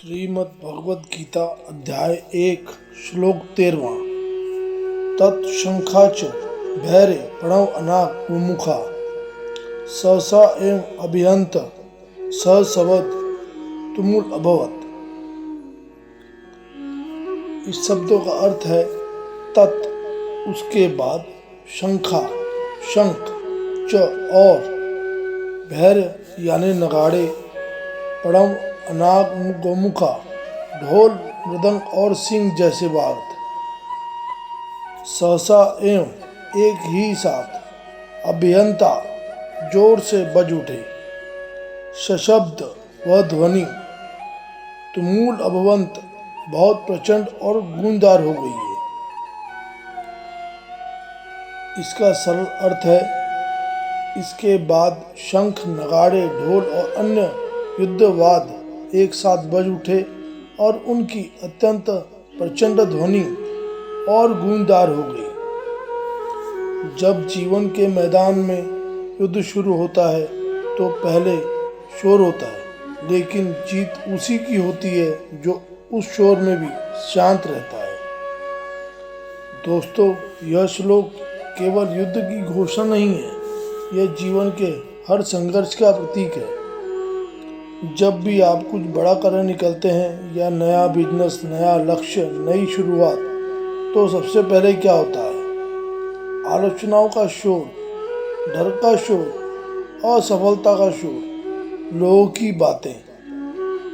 श्रीमद् भगवद गीता अध्याय 1 श्लोक 13 तत्शंखाच भैरे प्रणव अनाक मुमुखा सहसा एवं अभिहंत सहसवद तुमुल अभवत। इस शब्दों का अर्थ है तत् उसके बाद, शंखा शंख, च और, भैर यानी नगाड़े, प्रणव अनाग गोमुखा ढोल मृदंग और सिंह जैसे वाद्य सहसा एवं एक ही साथ, अभियंता जोर से बज उठे, सशब्द वह ध्वनि, तुमूल अभवंत बहुत प्रचंड और गूंजदार हो गई है। इसका सरल अर्थ है इसके बाद शंख नगाड़े ढोल और अन्य युद्धवाद एक साथ बज उठे और उनकी अत्यंत प्रचंड ध्वनि और गूंजदार हो गई। जब जीवन के मैदान में युद्ध शुरू होता है तो पहले शोर होता है, लेकिन जीत उसी की होती है जो उस शोर में भी शांत रहता है। दोस्तों, यह श्लोक केवल युद्ध की घोषणा नहीं है, यह जीवन के हर संघर्ष का प्रतीक है। जब भी आप कुछ बड़ा करने निकलते हैं या नया बिजनेस, नया लक्ष्य, नई शुरुआत, तो सबसे पहले क्या होता है? आलोचनाओं का शोर, डर का शोर, असफलता का शोर, लोगों की बातें।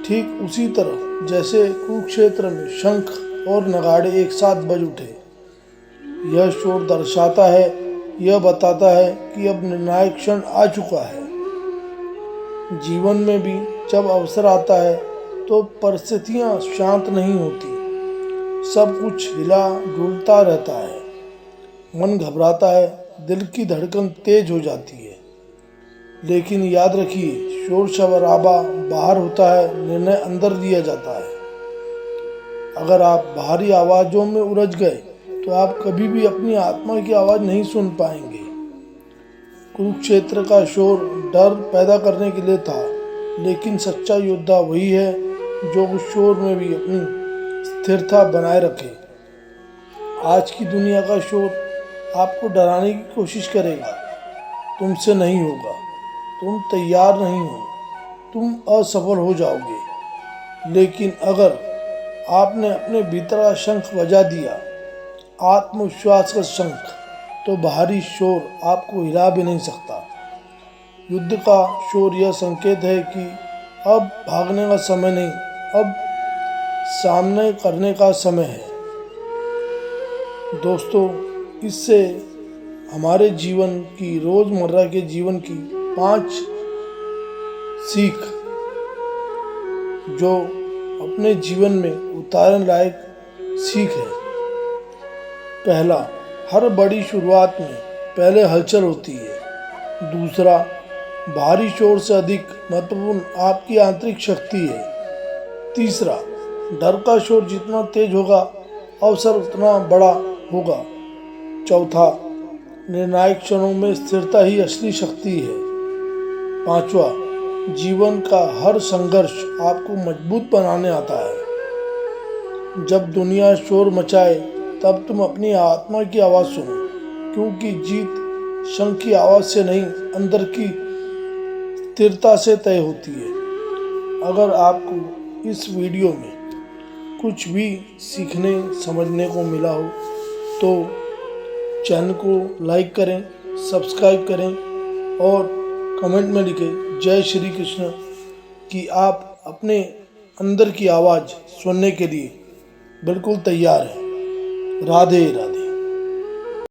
ठीक उसी तरह जैसे कुरुक्षेत्र में शंख और नगाड़े एक साथ बज उठे, यह शोर दर्शाता है, यह बताता है कि अब निर्णायक क्षण आ चुका है। जीवन में भी जब अवसर आता है तो परिस्थितियां शांत नहीं होती, सब कुछ हिला डुलता रहता है, मन घबराता है, दिल की धड़कन तेज हो जाती है। लेकिन याद रखिए, शोर शराबा बाहर होता है, निर्णय अंदर लिया जाता है। अगर आप बाहरी आवाज़ों में उलझ गए तो आप कभी भी अपनी आत्मा की आवाज़ नहीं सुन पाएंगे। कुरुक्षेत्र का शोर डर पैदा करने के लिए था, लेकिन सच्चा योद्धा वही है जो उस शोर में भी अपनी स्थिरता बनाए रखे। आज की दुनिया का शोर आपको डराने की कोशिश करेगा, तुमसे नहीं होगा, तुम तैयार नहीं हो, तुम असफल हो जाओगे। लेकिन अगर आपने अपने भीतर का शंख बजा दिया, आत्मविश्वास का शंख, तो बाहरी शोर आपको हिला भी नहीं सकता। युद्ध का शोर यह संकेत है कि अब भागने का समय नहीं, अब सामने करने का समय है। दोस्तों, इससे हमारे जीवन की, रोजमर्रा के जीवन की 5 सीख जो अपने जीवन में उतारने लायक सीख है। पहला, हर बड़ी शुरुआत में पहले हलचल होती है। दूसरा, बाहरी शोर से अधिक महत्वपूर्ण आपकी आंतरिक शक्ति है। तीसरा, डर का शोर जितना तेज होगा, अवसर उतना बड़ा होगा। चौथा, निर्णायक क्षणों में स्थिरता ही असली शक्ति है। पांचवा, जीवन का हर संघर्ष आपको मजबूत बनाने आता है। जब दुनिया शोर मचाए तब तुम अपनी आत्मा की आवाज़ सुनो, क्योंकि जीत शंख की आवाज़ से नहीं, अंदर की स्थिरता से तय होती है। अगर आपको इस वीडियो में कुछ भी सीखने समझने को मिला हो तो चैनल को लाइक करें, सब्सक्राइब करें और कमेंट में लिखें जय श्री कृष्ण, कि आप अपने अंदर की आवाज़ सुनने के लिए बिल्कुल तैयार हैं। राधे राधे।